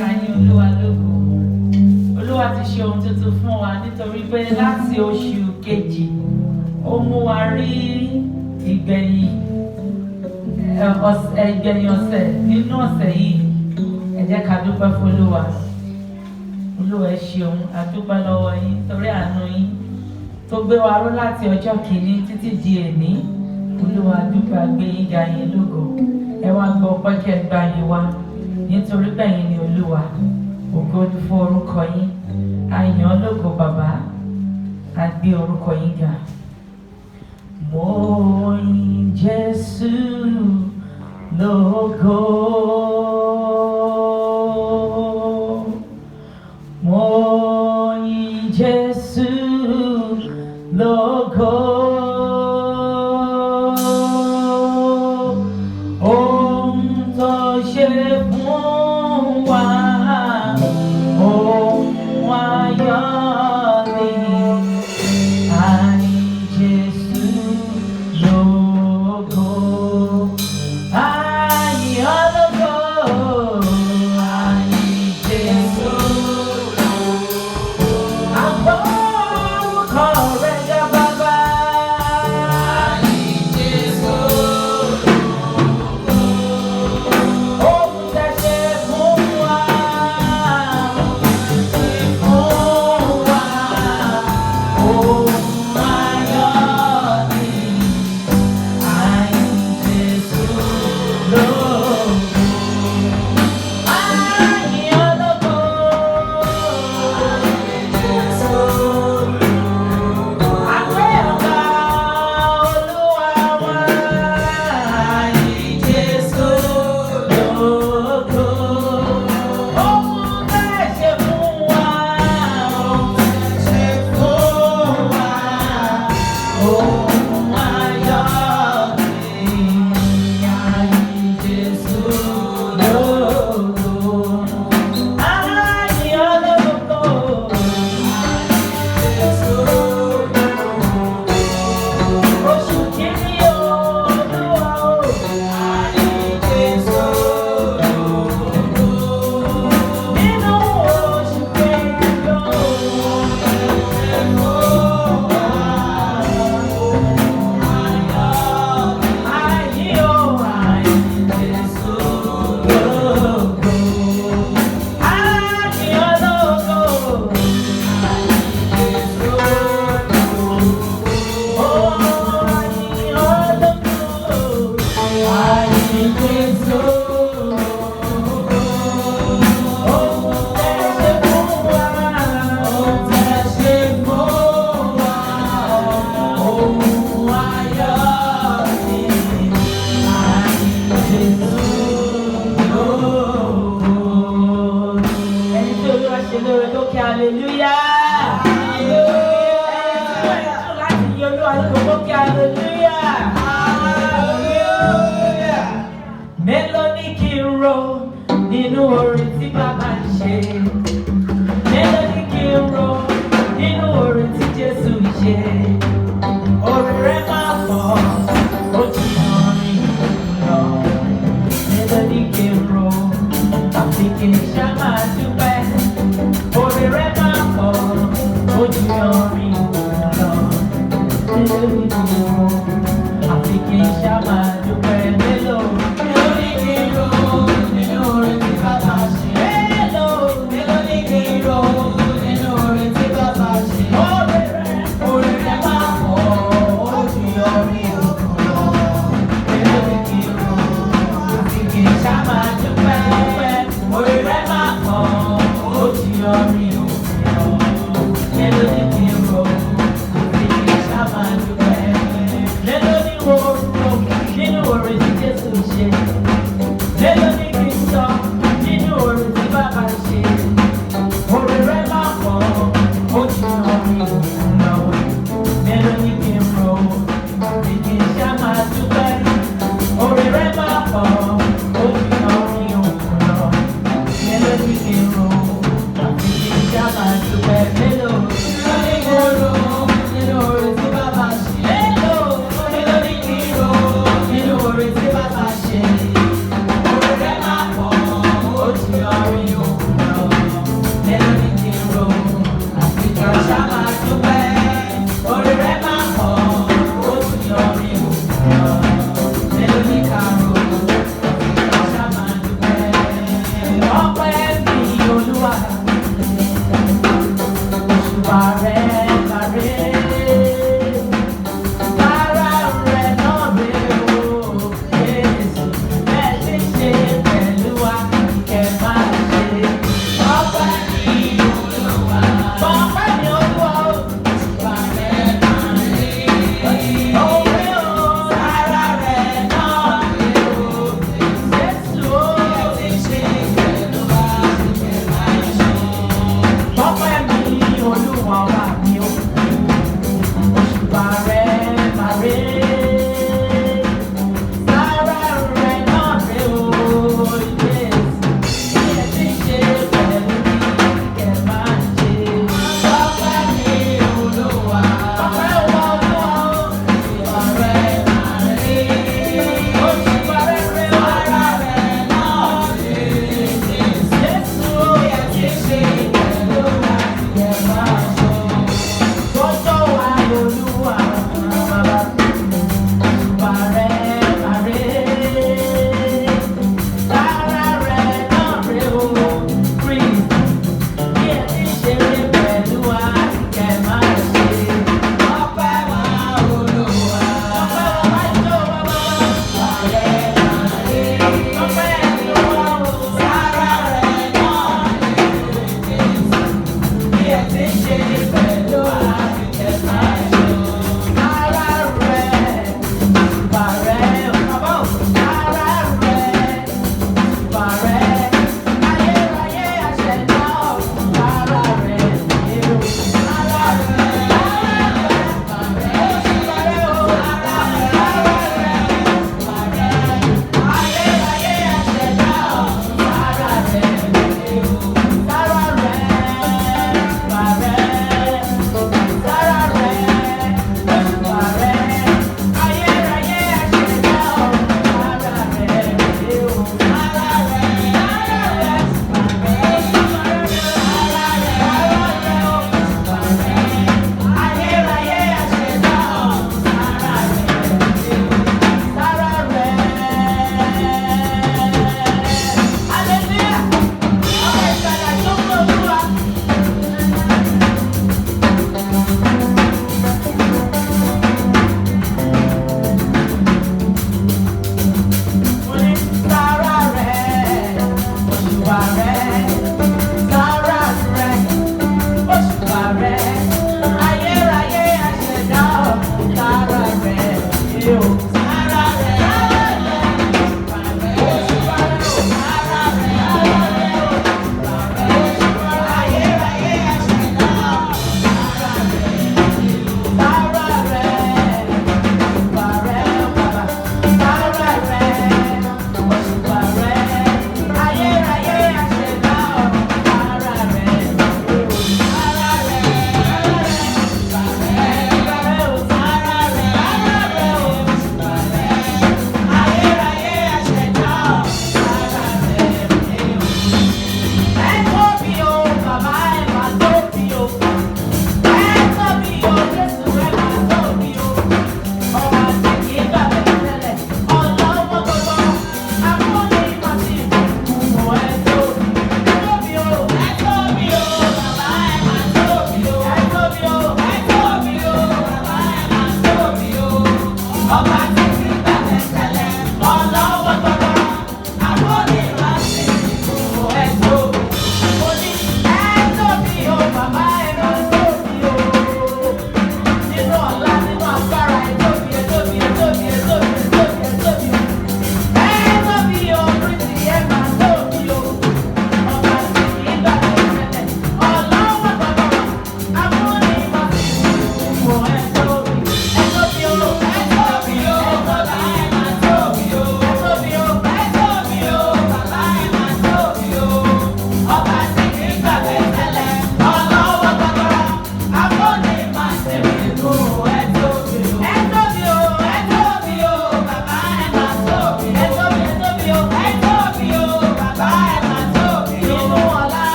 Kàyìn Olúwa lógo. Olúwa ti ṣe ohun tuntun fún wa nítorí pé láti oṣù kejì ó mú wa rí ìgbẹ̀yìn ọ̀sẹ̀ nínú ọ̀sẹ̀ yìí. Ẹ jẹ́ ká dúpẹ́ fún Olúwa. Olúwa ẹ ṣeun, a dúpẹ́ lọ́wọ́ yín torí àánú yín tó gbé wa ró láti ọjọ́ kìíní títí di èní. Olúwa dúpẹ́ gbé yín ga yín lógo. Ẹ wá gbọ́ ọpẹ́ kí ẹ gba yín wá nítorí pé ẹ̀yin ni Olúwa. Ògo ni fún orúkọ yín. A yìn ọ́ lógo bàbá. A gbé orúkọ yín ga. Mo yìn Jésù lógo. Mo yìn Jésù lógo. Ohun tó ṣe fún wa, ohun ayọ̀ ni. A yìn Jésù lógo. A yìn ọ́ lógo. A yìn Jésù lógo. A gbọ́ orúkọ rẹ̀ ga bàbá. A yìn Jésù lógo. Ohun tẹ́ ṣe fún wa, ohun ayọ̀ ni. A yìn Jésù lógo. A yìn ọ́ lógo. A gbé ọ̀gá Olúwa wa. A yìn Jésù lógo. Ohun tẹ́ ṣe fún wa, ohun tẹ́ ṣe fún wa, ohun ayọ̀ ni. A yìn Jésù lógo. A yìn ọ́ lógo. Oṣù kìíní Olúwa o. A yìn Jésù lógo. Nínú oṣù kejì o. Ẹni tí Olúwa ṣe lóore tó kí hallelujah. Láti yin Olúwa lógo tó kí hallelujah. Mélòó ni kí n rò nínú orin tí bàbá ń ṣe? Mélòó ni kí n rò nínú orin tí Jésù ń ṣe? Orin rẹ̀ máa pọ̀, ó ti orin lọ. Mélòó ni kí n rò, àfi kí n ṣá máa dúpẹ́. Orin rẹ̀ máa pọ̀, ó ti orin lọ. Mélòó ni kí n rò, àfi kí n ṣá máa dúpẹ́. Mélòó ni kí n rò nínú orin tí bàbá ṣe? Mélòó ni ṣá máa dúpẹ́, orí rẹ̀ máa pọ̀, ó tún yọ mí wò. Mélòó ní kàró, ṣá máa dúpẹ́. Ọpẹ́ mi Olúwa, òṣùwà rẹ̀ kàré. Bára rẹ̀ náà rè o, Jésù, bẹ́ẹ̀ ti ṣe pẹ̀lú wa, kẹ̀ máa ṣe. Ọpẹ́ mi Olúwa, ọpẹ́ mi Olúwa, òṣùwà rẹ̀ kàré. Òwe o, bára rẹ̀ náà rè o, Jésù, bẹ́ẹ̀ ti ṣe pẹ̀lú wa, kẹ̀ máa ṣe. Ọpẹ́ mi Olúwa wà mí.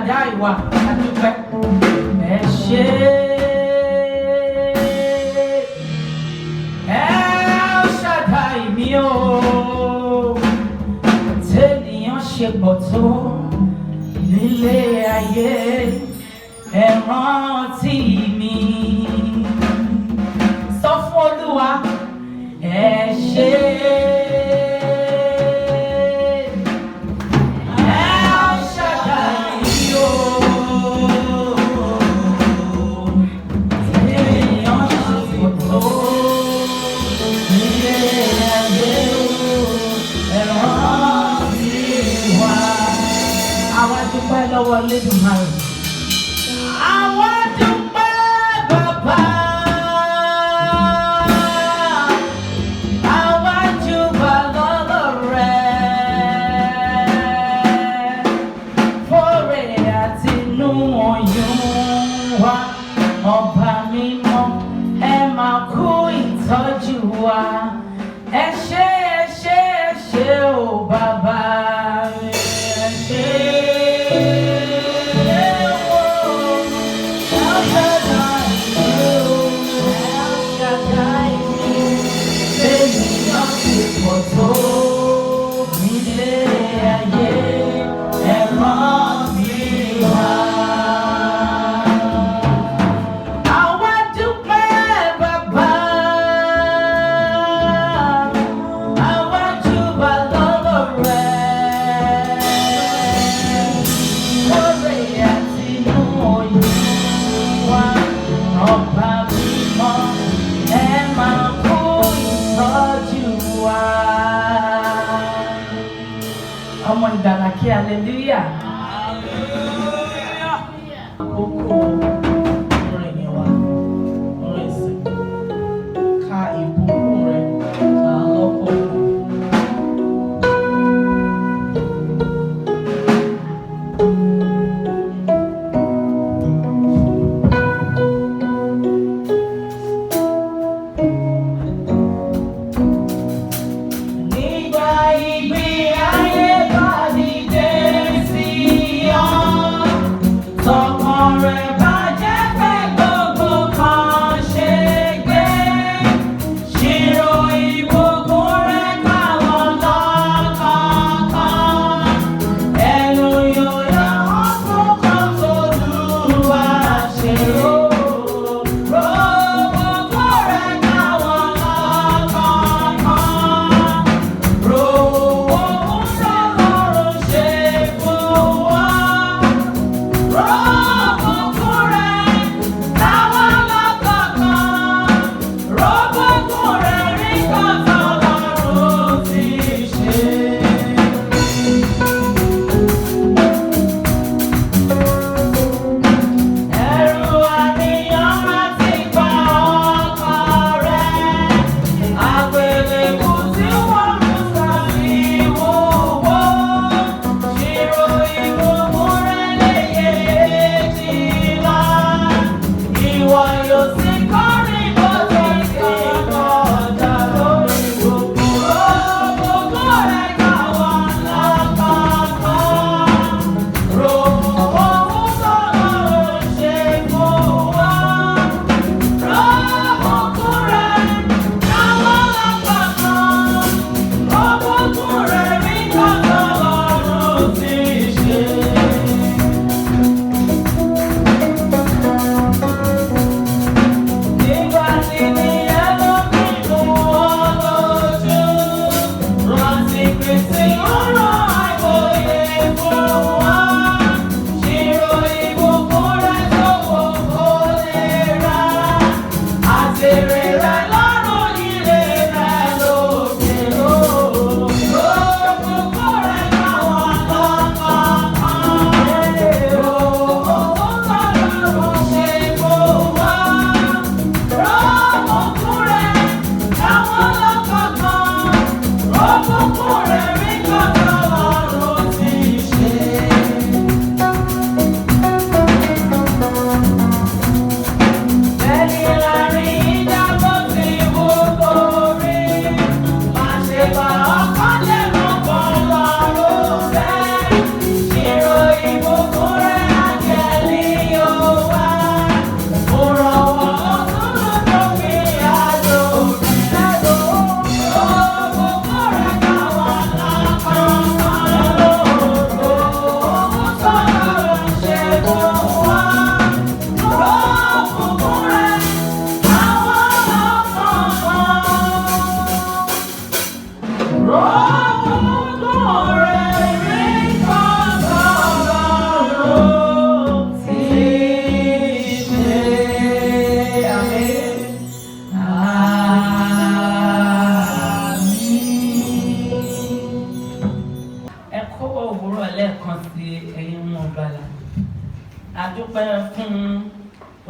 Shaddai wa adúpẹ́ ẹ ṣé. El Shaddai mi o tẹ́nìyàn ṣe pọ̀ tó nílé ayé ẹ rántí mi. Sọ fún Olúwa ẹ ṣé. Lọ́wọ́ Lédùmarè. Àwọn dúpẹ́ bàbá. Àwọn júbà lọ́lọ́ rẹ̀. Fóre àtinú oyún wa. Ọba mímọ́ ẹ máa kú ìtọ́jú wa. Ẹ ṣé ẹ ṣé ẹ ṣé o bàbá. Ẹ ṣé. Ọmọ ìgbàlà kí hallelujah. Àkókò orin yẹn wá, orin ìsìn. Ka ìbùkún rẹ̀ kà á lọ́pọ̀. Nígbà ìgbé ayé bá dìde sí ọ, tọkàn rẹ̀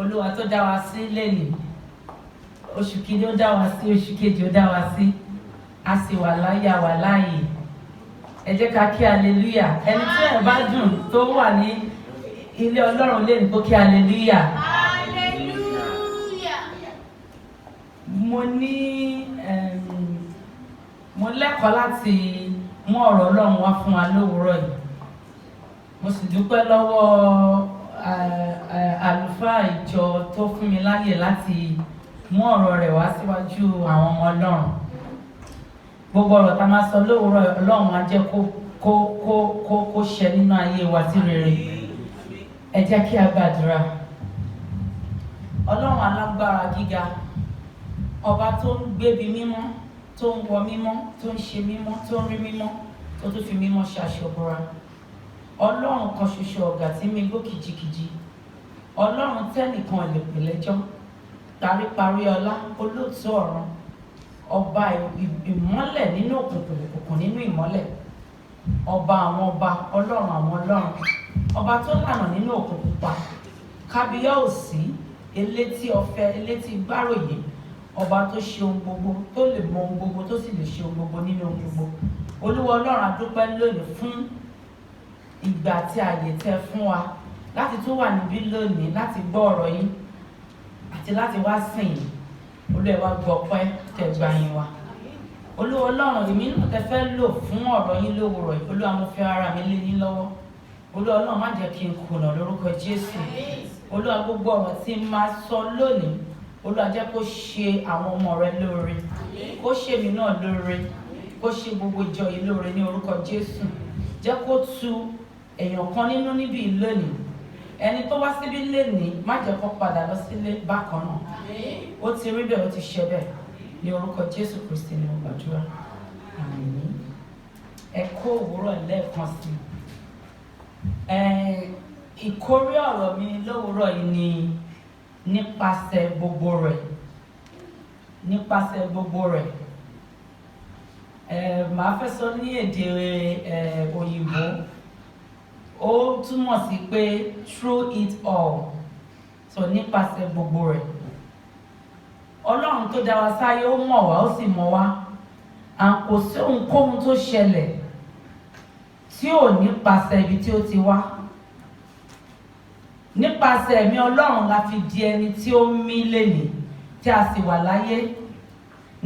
Olúwa tó dá wa sí lẹ́nìí oṣù kìíní ó dá wa sí oṣù kejì ó dá wa sí a sì wà láyé a wà láàyè ẹ jẹ́ ká kí hallelujah ẹni tí ẹ̀ bá dùn tó wà ní ilé Ọlọ́run lẹ́nìí kó kí hallelujah. Mo lẹ́kọ̀ọ́ láti mú ọ̀rọ̀ Ọlọ́run wá fún wa lówùúrọ̀ yìí mo sì dúpẹ́ lọ́wọ́ àlùfáà ìjọ tó fún mi láyè láti mú ọ̀rọ̀ rẹ̀ wá síwájú àwọn ọmọ Ọlọ́run gbogbo ọ̀rọ̀ tá a máa sọ lówùúrọ̀ Ọlọ́run á jẹ́ kó ṣẹ nínú ayé wa sí rere ẹ jẹ́ kí a gbàdúrà. Ọlọ́run alágbára gíga ọba tó ń gbébi mímọ́ tó ń wọ mímọ́ tó ń ṣe mímọ́ tó ń rí mímọ́ tó tún fi mímọ́ ṣaṣọbọra Ọlọ́run kan ṣoṣo ọ̀gá tí mi gbó kìjikìji Ọlọ́run tẹ́nìkan lè pè lẹ́jọ́ paríparí ọlá olóòtú ọ̀run ọba ìmọ́lẹ̀ nínú òkùnkùn nínú ìmọ́lẹ̀ ọba àwọn ọba Ọlọ́run àwọn Ọlọ́run ọba tó lànà nínú òkùnkùn pa kábíyèsí elétí ọ̀fẹ́ elétí gbáròyé ọba tó ṣe ohun gbogbo tó lè mọ ohun gbogbo tó sì lè ṣe ohun gbogbo nínú ohun gbogbo Olúwa Ọlọ́run a dúpẹ́ lónìí fún ìgbà àti àyè tẹ́ fún wa láti tún wà níbí lónìí láti gbọ́ ọ̀rọ̀ yín àti láti wá sìn yín Olúwa wa gbọ́ pẹ́ tẹ́ gbà yín wa Olúwa Ọlọ́run èmi náà tẹ́ fẹ́ lò fún ọ̀rọ̀ yín lówùúrọ̀ yìí Olúwa mo fi ara mi lé yín lọ́wọ́ Olúwa Ọlọ́run má jẹ́ kí n kùnà lórúkọ Jésù Olúwa gbogbo ọ̀rọ̀ tí n máa sọ lónìí Olúwa jẹ́ kó ṣe àwọn ọmọ rẹ lóore kó ṣe mi náà lóore kó ṣe gbogbo ìjọ yìí lóore ní orúkọ Jésù jẹ́ kó tu èèyàn kan nínú níbí lónìí ẹni tó wá síbí lénìí má jẹ́ kó padà lọ sílé bákan náà ó ti rí bẹ́ẹ̀ ó ti ṣe bẹ́ẹ̀ ní orúkọ Jésù Kristi ní gbàdúrà àmín. Ẹ kó òwúrọ̀ lẹ́ẹ̀kan sí ìkórí ọ̀rọ̀ mi lówùúrọ̀ yìí ni nípasẹ̀ gbogbo rẹ̀ màá fẹ́ sọ ní èdè òyìnbó ó túmọ̀ sí pé through it all so nípasẹ̀ gbogbo rẹ̀ Ọlọ́run tó dá wa sáyé ó mọ̀ wá ó sì mọ̀ wá kò sí ohunkóhun tó ṣẹlẹ̀ tí ò nípasẹ̀ ibi tí ó ti wá nípasẹ̀ ẹ̀mí Ọlọ́run la fi di ẹni tí ó mí lénìí tí a sì wà láyé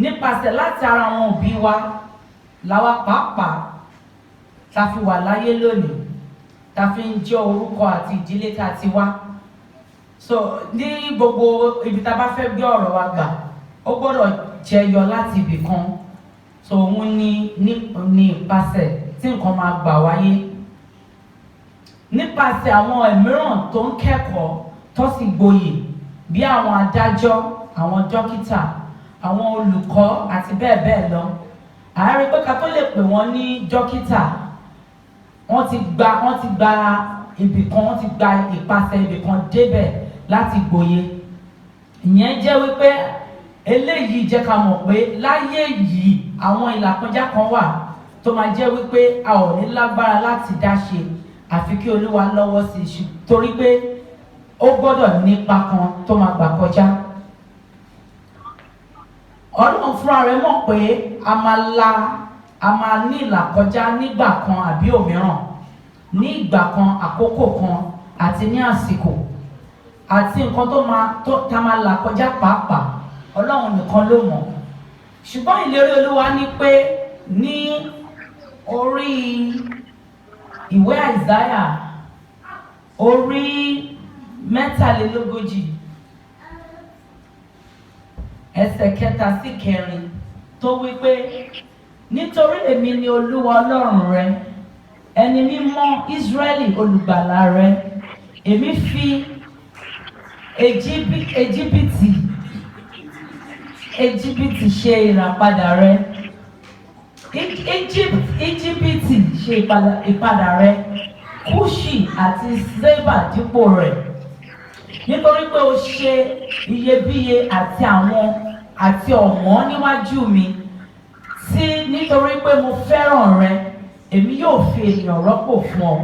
nípasẹ̀ láti ara àwọn òbí wa làwa pàápàá ta fi wà láyé lónìí ta fi ń jẹ́ orúkọ àti ìdílé tá a ti wá so ní gbogbo ibi tá a bá fẹ́ gbé ọ̀rọ̀ wa gbà ó gbọ́dọ̀ jẹyọ láti ibì kan so òun ní ìpasẹ̀ tí nǹkan máa gbà wáyé nípasẹ̀ àwọn ẹ̀míràn tó ń kẹ́kọ̀ọ́ tó sì gboyè bí àwọn adájọ́ àwọn dókítà àwọn olùkọ́ àti bẹ́ẹ̀ bẹ́ẹ̀ lọ àárín pé ká tó lè pè wọ́n ní dókítà wọ́n ti gba ibìkan wọ́n ti gba ìpasẹ̀ ibìkan débẹ̀ láti gboyè ìyẹn jẹ́ wípé eléyìí jẹ́ ká mọ̀ pé láyé yìí àwọn ìlàkọjá kan wà tó máa jẹ́ wípé a ò ní lágbára láti dá ṣe àfi kí Olúwa lọ́wọ́ sí i torí pé ó gbọ́dọ̀ nípa kan tó máa gbà kọjá. Ọlọ́run fúnra rẹ̀ mọ̀ pé a máa ní ìlàkọjá nígbà kan àbí òmíràn ní ìgbà kan àkókò kan àti ní àsìkò àti nǹkan tá máa là kọjá pàápàá Ọlọ́run nìkan ló mọ̀ ṣùgbọ́n ìlérí Olúwa ní pé ní orí ìwé Àìsáyà orí 43 ẹsẹ̀ 3 sí 4 tó wí pé nítorí èmi ni Olúwa Ọlọ́run rẹ ẹni mímọ́ Ísírẹ́lì olùgbàlà rẹ èmi fi Íjíbítì ṣe ìràpadà rẹ Íjíbítì ṣe ìpadà rẹ Kúṣì àti Ṣébà dípò rẹ̀ nítorí pé o ṣe iyebíye àti ọ̀wọ́n níwájú mi nítorí pé mo fẹ́ràn rẹ èmi yóò fi ènìyàn rọ́pò fún ọ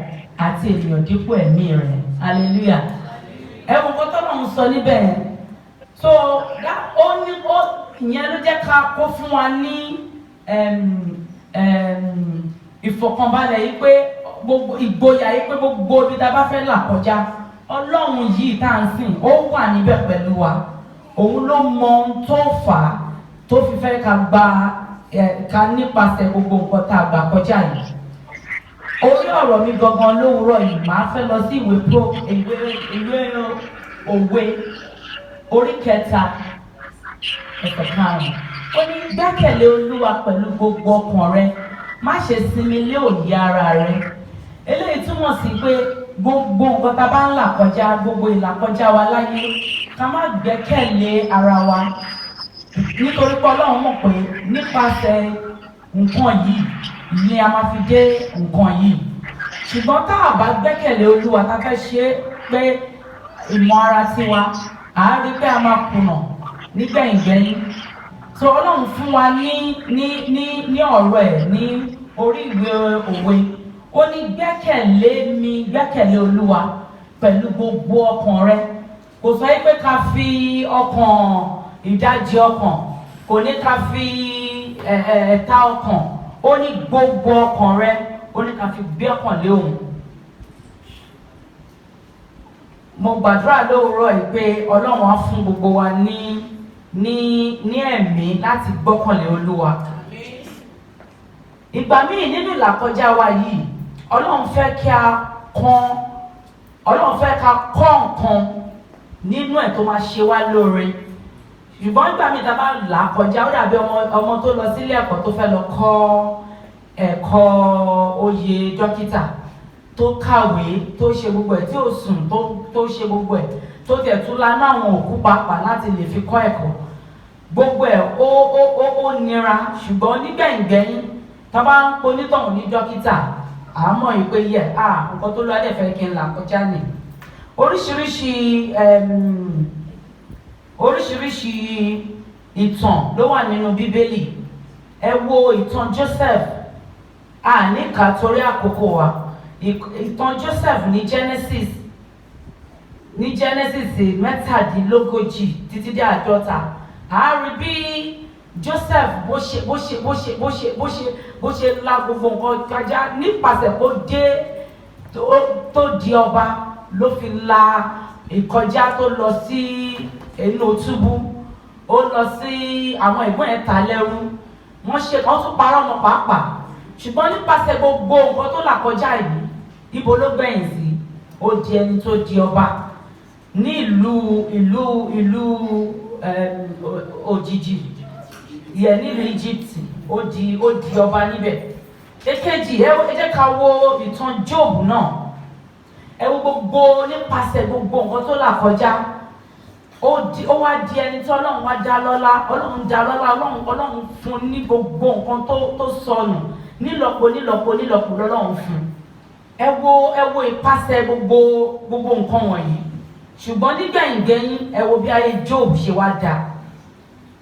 àti ènìyàn dípò ẹ̀mí rẹ hallelujah. Ẹ̀wọ̀n kan tọ́lọ́run sọ sọ níbẹ̀. So ó ní ìyẹn ló jẹ́ ká kó fún wa ní ìfọ̀kànbalẹ̀ yìí pé gbogbo ìgboyà yìí pé gbogbo ibi tá a bá fẹ́ là kọjá Ọlọ́run yìí tá à ń sìn ó wà níbẹ̀ pẹ̀lú wa. Òun ló mọ ohun tó fà á tó fi fẹ́ ká nípasẹ̀ gbogbo nǹkan tá a gbà kọjá yìí. Orí ọ̀rọ̀ mi gangan lówùúrọ̀ yìí máa fẹ́ lọ sí ìwé òwe orí 3 ẹsẹ̀ 5. Ó ní gbẹ́kẹ̀lé Olúwa pẹ̀lú gbogbo ọkàn rẹ, má ṣe sinmi lé òye ara rẹ. Eléyìí túmọ̀ sí pé gbogbo nǹkan tá a bá ń là kọjá, gbogbo ìlàkọjá wa láyé, ká má gbẹ́kẹ̀lé ara wa. Nítorí pé Ọlọ́run mọ̀ pé nípasẹ̀ nǹkan yìí ni a máa fi dé nǹkan yìí. Ṣùgbọ́n tá a bá gbẹ́kẹ̀lé Olúwa tá a fẹ́ ṣe pé ìmọ̀ ara tiwa, à á rí pé a máa kùnà nígbẹ̀yìngbẹ̀yìn. So Ọlọ́run fún wa ní ọ̀rọ̀ ẹ̀ ní orí ìwé òwe. Ó ní gbẹ́kẹ̀lé Olúwa pẹ̀lú gbogbo ọkàn rẹ. Kò sọ pé ká fi ọkàn ìdajì ọkàn, kò ní ká fi ẹ̀ta ọkàn. Ó ní gbogbo ọkàn rẹ, ó ní ká fi gbé ọkàn lé òun. Mo gbàdúrà lówùúrọ̀ yìí pé Ọlọ́run á fún gbogbo wa ní ẹ̀mí láti gbọ́kànlé Olúwa. Ìgbà míì nínú ìlàkọjá wa yìí, Ọlọ́run fẹ́ ká kọ́ nǹkan nínú ẹ̀ tó máa ṣe wá lóore. Ṣùgbọ́n nígbà míì tá a bá là kọjá, ó dàbí ọmọ tó lọ sílé ẹ̀kọ́ tó fẹ́ lọ kọ́ ẹ̀kọ́ oyè dókítà, tó kàwé, tó ṣe gbogbo ẹ̀, tí ò sùn, tó ṣe gbogbo ẹ̀, tó tẹ̀ tún lánàá àwọn òkú pàápàá láti lè fi kọ́ ẹ̀kọ́. Gbogbo ẹ̀ ó nira, ṣùgbọ́n nígbẹ̀yìngbẹ̀yìn tá a bá ń ponítọ̀hún ní dókítà, àmọ́ ìpè yẹ nǹkan tó lọ́dẹ̀ fẹ́ kí n là kọjá ni. Oríṣiríṣi ìtàn ló wà nínú Bíbélì. Ẹ wo ìtàn Joseph, níkà torí àkókò wa. Ìtàn Joseph ní Genesis 17 títí dé 50. A rí bí Joseph bó ṣe la gbogbo nǹkan kọjá nípasẹ̀ kó dé tó di ọba, ló fi la ìkọjá tó lọ sí inú túbú. Ó lọ sí àwọn ẹ̀gbọ́n ẹ̀ ta lẹ́rú, wọ́n tún parọ́ ọmọ pàápàá. Ṣùgbọ́n nípasẹ̀ gbogbo nǹkan tó là kọjá yìí, ibo ló gbẹ̀yìn sí? Ó di ẹni tó di ọba ní ìlú òjijì yẹ nílùú Egypt. Ó di ọba níbẹ̀. Èkejì, ẹ jẹ́ ká wo ìtàn Job náà. Ẹ wo gbogbo nípasẹ̀ gbogbo nǹkan tó là kọjá, ó wá di ẹni tí Ọlọ́run wá dá lọ́lá. Ọlọ́run fún ní gbogbo nǹkan tó sọnù nílọ́po lọ́lọ́run fún. Ẹ wo ìpasẹ̀ gbogbo nǹkan wọ̀nyí. Ṣùgbọ́n nígbẹ̀yìngbẹ̀yìn, ẹ wo bí ayé Job ṣe wá dà.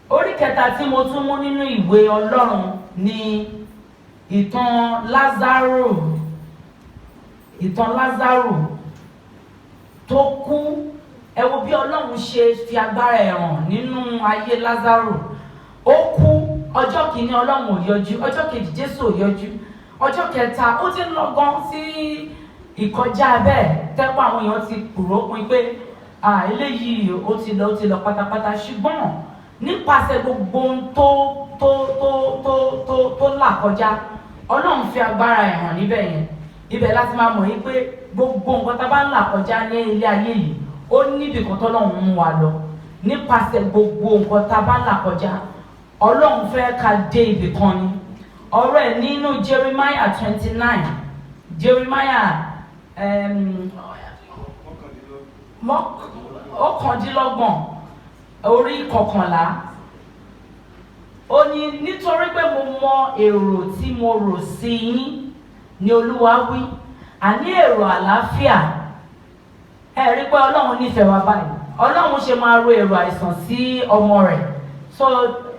Orí 3 tí mo tún mú nínú ìwé Ọlọ́run ni ìtàn Lázárù tó kú. Ẹ wo bí Ọlọ́run ṣe fi agbára ẹ̀ hàn nínú ayé Lázárù. Ó kú, ọjọ́ kìíní Ọlọ́run ò yọjú, ọjọ́ kejì Jésù ò yọjú, ọjọ́ kẹta ó ti ń lọ́gán sí ìkọjá bẹ́ẹ̀. Tẹ́pọ̀ àwọn èèyàn ti kúrò pin pé eléyìí ó ti lọ pátápátá. Ṣùgbọ́n nípasẹ̀ gbogbo tó là kọjá, Ọlọ́run fi agbára ẹ̀ hàn níbẹ̀ yẹn. Ibẹ̀ láti máa mọ̀ yìí pé gbogbo nǹkan tá a bá ń là kọjá ní ilé ayé yìí, ó níbi kan tọ́lọ́run mú wa lọ. Nípasẹ̀ gbogbo nǹkan tá a bá ń là kọjá, Ọlọ́run fẹ́ ká dé ibì kan ni. Ọ̀rọ̀ ẹ̀ nínú Jeremiah 29, Jeremiah 29 orí 11. Ó ní nítorí pé mo mọ èrò tí mo rò sí yín ni Olúwa wí, àní èrò àlàáfíà. Ẹ rí pé Ọlọ́run nífẹ̀ẹ́ wa báyìí. Ọlọ́run ṣe máa ro èrò àìsàn sí ọmọ rẹ̀. So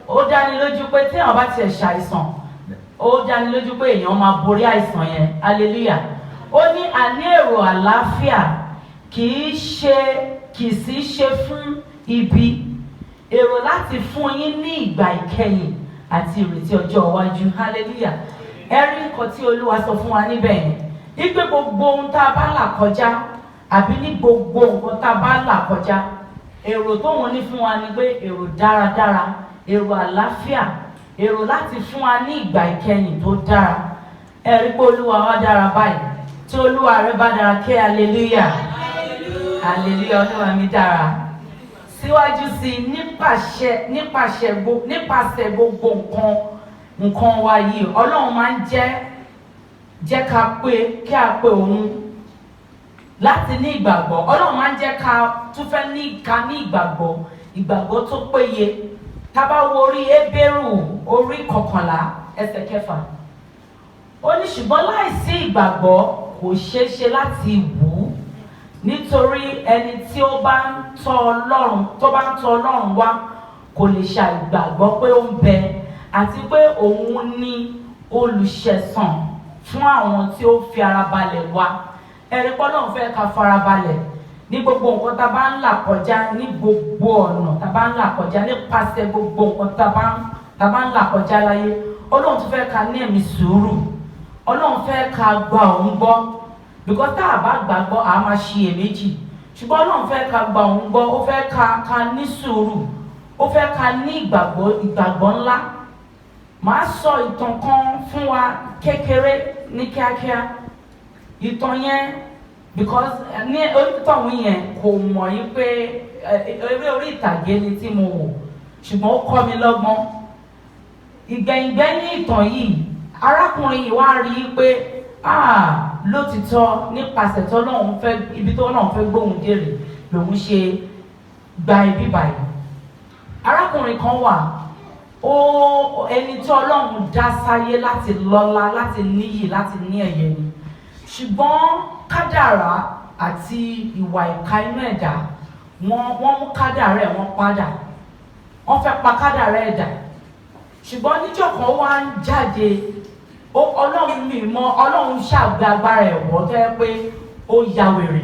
ó dáni lójú pé tí èèyàn bá tiẹ̀ ṣàìsàn, ó dáni lójú pé èèyàn máa borí àìsàn yẹn. Hallelujah. Ó ní àní èrò àlàáfíà kì í sì ṣe fún ibi, èrò láti fún yín ní ìgbà ìkẹyìn àti ìrètí ọjọ́ iwájú. Hallelujah. Ẹ̀rí nǹkan tí Olúwa sọ fún wa níbẹ̀ yẹn, wípé gbogbo ohun tá a bá là kọjá àbí ní gbogbo nǹkan tá a bá là kọjá, èrò tó wọ́n ní fún wa ni pé èrò dáradára, èrò àlàáfíà, èrò láti fún wa ní ìgbà ìkẹyìn tó dára. Ẹ̀rí pé Olúwa wa dára báyìí. Tí Olúwa rẹ bá dára, ké hallelujah. Hallelujah, Olúwa mi dára. Síwájú sí nípasẹ̀ gbogbo nǹkan wa yìí, Ọlọ́run máa ń jẹ́ ká kí a pé òun láti ní ìgbàgbọ́. Ọlọ́run máa ń jẹ́ ká tún fẹ́ ní ìgbàgbọ́ tó péye. Tá bá wo orí Hébérù orí 11 ẹsẹ̀ 6. Ó ní ṣùgbọ́n láìsí ìgbàgbọ́ kò ṣeé ṣe láti wù, nítorí ẹni tí ó bá ń tọ̀ Ọlọ́run wá kò lè ṣàìgbàgbọ́ pé ó ń bẹ àti pé òun ni olùṣẹ̀san fún àwọn tí ó fi ara balẹ̀ wá. Ẹ̀rí pé Ọlọ́run fẹ́ ká fara balẹ̀ ní gbogbo nǹkan tá bá ń là kọjá, ní gbogbo ọ̀nà tá bá ń là kọjá, nípasẹ̀ gbogbo nǹkan tá bá ń là kọjá láyé. Ọlọ́run tún fẹ́ ká ní ẹ̀mí sùúrù. Ọlọ́run fẹ́ ká gba òun gbọ́, because tá a bá gbàgbọ́ a máa ṣiyèméjì. Ṣùgbọ́n Ọlọ́run fẹ́ ká gba òun gbọ́, ó fẹ́ ká ní sùúrù, ó fẹ́ ká ní ìgbàgbọ́ ńlá. Màá sọ ìtàn kan fún wa kékeré ní kíákíá. Ìtàn yẹn, because ní onítọ̀hún yẹn kò mọ̀ yín pé eré orí ìtàgé ni tí mo wò, ṣùgbọ́n ó kọ́ mi lọ́gbọ́n. Ìgbẹ̀yìngbẹ́yìn ìtàn yìí, arákùnrin yìí wá rí i pé lótìtọ́ nípasẹ̀ ibi tó Ọlọ́run fẹ́ gbóhùn dèrè lòun ṣe gba ibi báyìí. Arákùnrin kan wà, ẹni tí Ọlọ́run dá sáyé láti lọ́lá, láti níyì, láti ní ẹ̀yẹ ni. Ṣùgbọ́n kádàrá àti ìwà ìka inú ẹ̀dá, wọ́n mú kádàrá ẹ̀ wọ́n padà. Wọ́n fẹ́ pa kádàrá ẹ̀dá. Ṣùgbọ́n níjọ́ kan wá ń jáde, Ọlọ́run ṣàgbé agbára ẹ̀wọ̀ tó yẹ pé ó ya wèrè.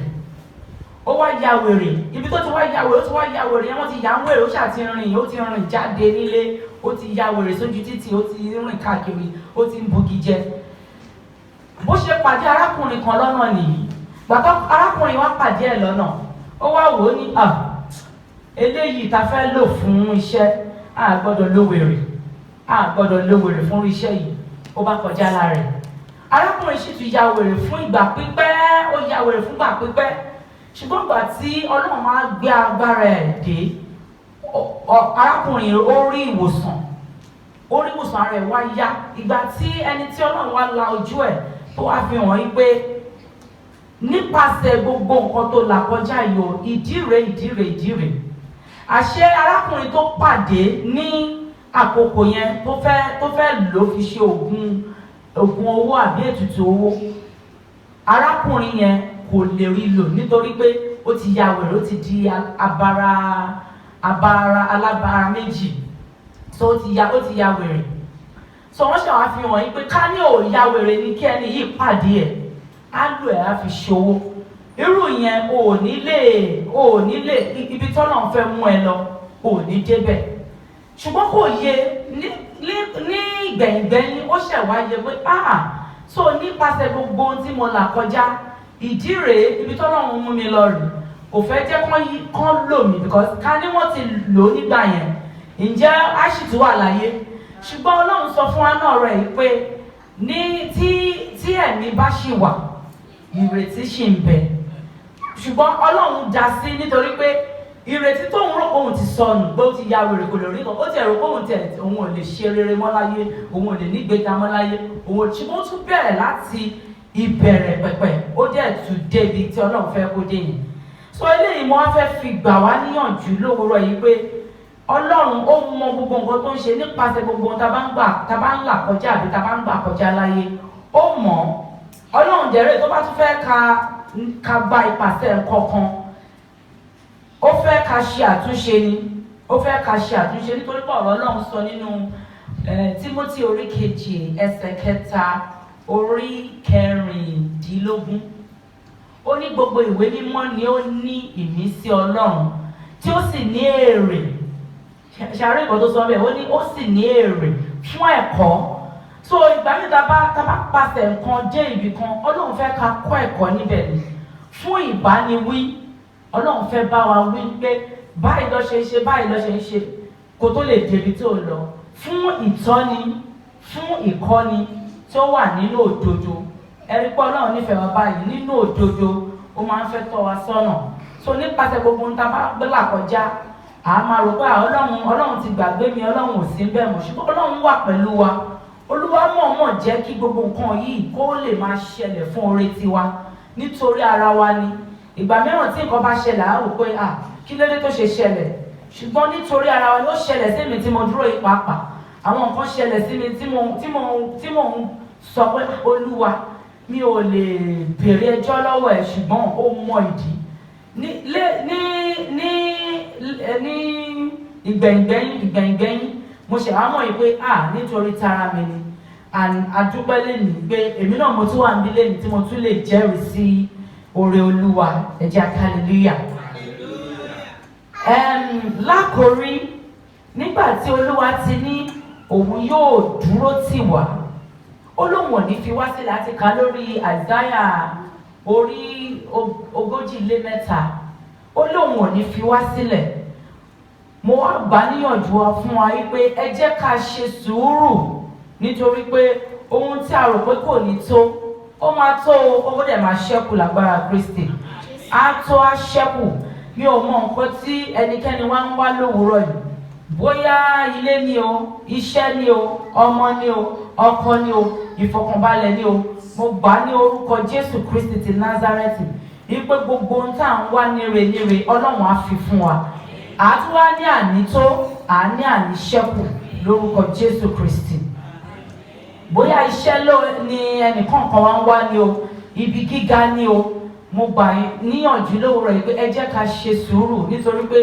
Ó wá ya wèrè. Ibi tó ti wá ya wèrè yẹn wọ́n ti yà ń wèrè, ó ṣáà ti rìn jáde nílé, ó ti ya wèrè sójú títì, ó ti rìn káàkiri, ó ti ń bugi jẹ. Bó ṣe pàdé arákùnrin kan lọ́nà nìyí. Bàtà arákùnrin wá pàdé ẹ̀ lọ́nà. Ó wá wò ó ní eléyìí ta fẹ́ lò fún iṣẹ́, a gbọ́dọ̀ lo wèrè fún iṣẹ́ yìí. Ó bá kọjá lára rẹ̀. Arákùnrin sì tún ya wèrè fún ìgbà pípẹ́, ó ya wèrè fún ìgbà pípẹ́. Ṣùgbọ́n ìgbà tí Ọlọ́run máa gbé agbára ẹ̀ dé, arákùnrin ó rí ìwòsàn ara ẹ̀ wá yá. Ìgbà tí ẹni tí Ọlọ́run wá la ojú ẹ̀ tó wá fi hàn yí pé nípasẹ̀ gbogbo nǹkan tó là kọjá yìí, ìdí rèé. Àṣé arákùnrin tó pàdé ní àkókò yẹn tó fẹ́ lò fi ṣe ògùn owó àbí ètùtù owó, arákùnrin yẹn kò lè rí lò nítorí pé ó ti ya wèrè, ó ti di alábàárà méjì. So ó ti ya wèrè. So wọ́n ṣàwá fi hàn yín pé ká ní ò ya wèrè ní kí ẹni yìí pàdé ẹ̀, á lò ẹ̀ á fi ṣòwò. Irú yẹn ò ní lè ibi tọ́lọ́run fẹ́ mú ẹ lọ, ò ní débẹ̀. Ṣùgbọ́n kò yé ní ìgbẹ̀yìngbẹ́yìn, ó ṣẹ̀ wá yé pé so nípasẹ̀ gbogbo ohun tí mo là kọjá, ìdí rèé, ibi tọ́lọ́run mú mi lọ rèé. Kò fẹ́ jẹ́ kán lò mí, because ká ní wọ́n ti lò ó nígbà yẹn, ǹjẹ́ á sì tún wà láyé. Ṣùgbọ́n Ọlọ́run sọ fún wa náà rẹ̀ yìí pé tí ẹ̀mí bá ṣì wà, ìrètí ṣì ń bẹ. Ṣùgbọ́n Ọlọ́run dá sí nítorí pé ìrètí tóun rò òun ti sọnù, pé ó ti ya wèrè kò lè rí kan, ó ti rò pé òun ò lè ṣe rere mọ́ láyé, òun ò lè nígbèjà mọ́ láyé, ṣùgbọ́n ó tún bẹ̀rẹ̀ láti ìbẹ̀rẹ̀ pẹ̀pẹ̀, ó dẹ̀ tún débi tí Ọlọ́run fẹ́ kó dé yìí. So eléyìí mo wá fẹ́ fi gbà wá níyànjú lówùúrọ̀ yìí pé Ọlọ́run ó mọ gbogbo nǹkan tó ń ṣe nípasẹ̀ gbogbo ohun tá bá ń là kọjá àbí tá bá ń gbà kọjá láyé. Ó mọ̀ Ọlọ́run dẹ̀rẹ̀ tó bá tún fẹ́ ká gba ìpàṣẹ kankan, ó fẹ́ ká ṣe àtúnṣe nítorí pé ọ̀rọ̀ Ọlọ́run sọ nínú Tímótì orí 2 ẹsẹ̀ 3 orí 14. ó ní gbogbo ìwé mímọ́ ni ó ní ìmísí Ọlọ́run tí ó sì ní èrè. Ṣàrí nǹkan tó sọ bẹ́ẹ̀, ó ní ó sì ní èrè fún ẹ̀kọ́. So ìgbà mi tá bá pàṣẹ nǹkan dé ibì kan, Ọlọ́run fẹ́ ká kọ́ ẹ̀kọ́ níbẹ̀ ni. Fún ìbániwí, Ọlọ́run fẹ́ bá wa wí pé báyìí lọ ṣe ṣe, báyìí lọ ṣe ṣe kó tó lè débi tó lọ. Fún ìtọ́ni, fún ìkọ́ni tí ó wà nínú òdodo. Ẹ̀rí pé Ọlọ́run nífẹ̀ẹ́ wa báyìí nínú òdodo, ó máa ń fẹ́ tọ́ wa sọ́nà. So nípasẹ̀ gbogbo nǹkan tá bá gbé là kọjá, a máa rò pé Ọlọ́run ti gbàgbé mi, Ọlọ́run ò sí bẹ́ẹ̀ mọ́, ṣùgbọ́n Ọlọ́run wà pẹ̀lú wa. Olúwa mọ̀ọ́mọ̀ jẹ́ kí gbogbo nǹkan yìí kó lè máa ṣẹlẹ̀ fún oore tiwa nítorí ara wa ni. Ìgbà mìíràn tí nǹkan bá ṣẹlẹ̀ á rò pé kí ló dé tó ṣe ṣẹlẹ̀, ṣùgbọ́n nítorí ara wa ló ṣẹlẹ̀ sí mi tí mo dúró yìí pàápàá. Àwọn nǹkan ṣẹlẹ̀ sí mi tí mo ń sọ pé Olúwa mi ò lè béèrè ẹjọ́ lọ́wọ́ ẹ̀, ṣùgbọ́n ó mọ ìdí. Ní ìgbẹ̀yìngbẹ̀yìn mo ṣe wá mọ̀ yìí pé nítorí tara mi ni. Adúpẹ́ lẹ́nu pé èmi náà mo tún wà níbí lẹ́nu tí mo tún lè jẹ́rìí sí oore Olúwa. Ẹ jẹ́ ká hallelujah. Lákòrí, nígbà tí Olúwa ti ní òun yóò dúró tì wá, ó lóun ò ní fi wá sílẹ̀ láti kà lórí Àìsáyà orí 40:3. Ó lóun ò ní fi wá sílẹ̀. Mo wá gbà níyànjú fún wa wípé ẹ jẹ́ ká ṣe sùúrù, nítorí pé ohun tí a rò pé kò ní tó, ó máa tó, ó dẹ̀ máa ṣẹ́kù lágbára Kristi. Á tó, á ṣẹ́kù. Mi ò mọ nǹkan tí ẹnikẹ́ni wá ń wá lówùúrọ̀ yìí. Bóyá ilé ni o, iṣẹ́ ni o, ọmọ ni o, ọkọ ni o, ìfọ̀kànbalẹ̀ ni o. Mo gbà ní orúkọ Jésù Kristi ti Násárẹ́tì wípé gbogbo ohun tá à ń wá níre Ọlọ́run á fi fún wa. Àtúwá ní ànító, àní àníṣẹ́kù lórúkọ Jésù Kristi. Bóyá iṣẹ́ ni ẹnìkan kan wá ń wá ni o, ibi gíga ni o. Mo gbà níyànjú lówùúrọ̀ yìí pé ẹ jẹ́ ká ṣe sùúrù, nítorí pé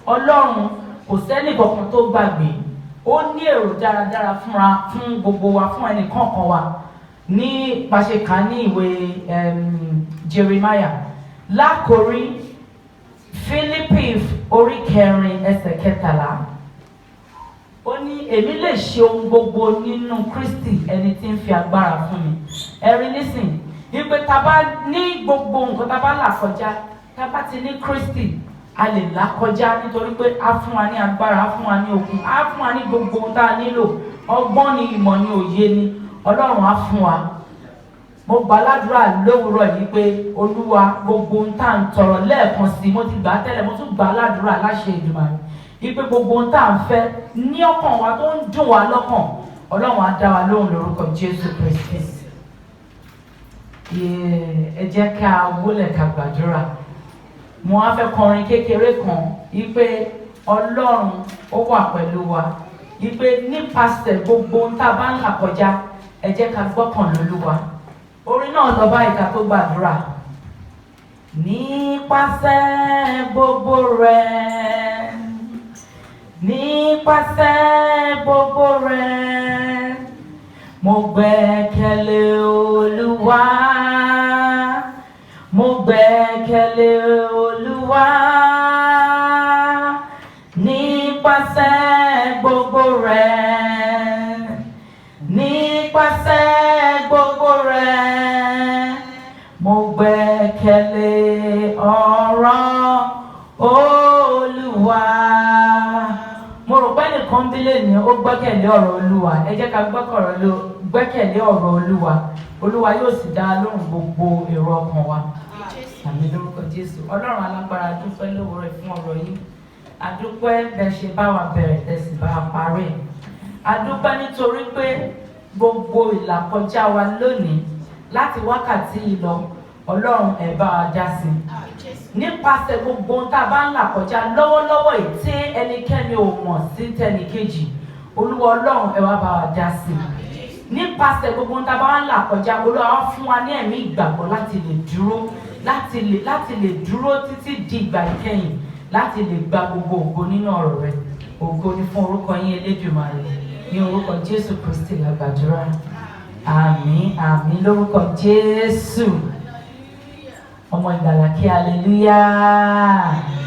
Ọlọ́run kò sẹ́ni kankan tó gbàgbé. Ó ní èrò dáradára fún gbogbo wa, fún ẹnì kọ̀ọ̀kan wa. Ní pàṣẹkà ní ìwé Jeremiah lákòrí Fílípì orí 4:13. Ó ní èmi lè ṣe ohun gbogbo nínú Kristi ẹni tí ń fi agbára fún mi. Ẹ̀rí nísìn wípé tá bá ní gbogbo nǹkan tá bá là kọjá, tá bá ti ní Kristi a lè là kọjá, nítorí pé á fún wa ní agbára, á fún wa ní okun, á fún wa ní gbogbo ohun tá a nílò. Ọgbọ́n ni, ìmọ̀ ni, òye ni Ọlọ́run á fún wa. Mo gbà ládùúrà lówùúrọ̀ yìí pé Olúwa gbogbo ohun tá à ń tọrọ lẹ́ẹ̀kan sí, mo ti gbà á tẹ́lẹ̀, mo tún gbà ládùúrà láṣẹ Èdùmàrè wípé gbogbo ohun tá à ń fẹ́ ní ọkàn wa tó ń dùn wá lọ́kàn, Ọlọ́run á dá wa lóhùn lórúkọ Jésù Kristi. Ẹ jẹ́ ká wólẹ̀ ká gbàdúrà. Mo á fẹ́ kọrin kékeré kan wípé Ọlọ́run ó wà pẹ̀lú wa, wípé nípasẹ̀ gbogbo ohun tá a bá ń là kọjá, ẹ jẹ́ ká gbọ́kàn lÓlúwa. Orin náà lọ báyìí ká tó gbàdúrà. Nípasẹ̀ gbogbo rẹ̀, nípasẹ̀ gbogbo rẹ̀, mo gbẹ́kẹ̀lé Olúwa, mo gbẹ́kẹ̀lé Olúwa. Nípasẹ̀ gbogbo rẹ̀, nípasẹ̀ gbogbo rẹ̀, mo gbẹ́kẹ̀lé ọ̀rọ̀ Olúwa. Mo rò pé nìkan bí lè ní ó gbẹ́kẹ̀lé ọ̀rọ̀ Olúwa. Ẹ jẹ́ ká gbẹ́kẹ̀lé ọ̀rọ̀ Olúwa. Olúwa yóò sì dá lóhùn gbogbo èrò ọkàn wa. Àmín lórúkọ Jésù. Ọlọ́run alágbára, dúpẹ́ lówùúrọ̀ fún ọ̀rọ̀ yìí. Adúpẹ́ bẹ́ ṣe bá wa bẹ̀rẹ̀ tẹ̀sí bá wa parí. Adúpẹ́ nítorí pé gbogbo ìlàkọjá wa lónìí láti wákàtí ìlọ, Ọlọ́run ẹ bá wa dá sí. Nípasẹ̀ gbogbo ohun tá a bá ń là kọjá lọ́wọ́lọ́wọ́ yìí tí ẹnikẹ́ni ò mọ̀ sí tẹnìkejì, Olúwa Ọlọ́run ẹ wá bá wa dá sí. Nípasẹ̀ gbogbo ohun tá a bá ń là kọjá, Olúwa wá fún wa ní ẹ̀mí ìgbàgbọ́ láti lè dúró, láti lè dúró títí di ìgbà ìkẹyìn, láti lè gba gbogbo ògo nínú ọ̀rọ̀ rẹ̀. Ògo ni fún orúkọ yín Elédùmarè. Ní orúkọ Jésù Kristi la gbàdúrà. Àmín, àmín lórúkọ Jésù. ọmọ ìgbàlà kí hallelujah.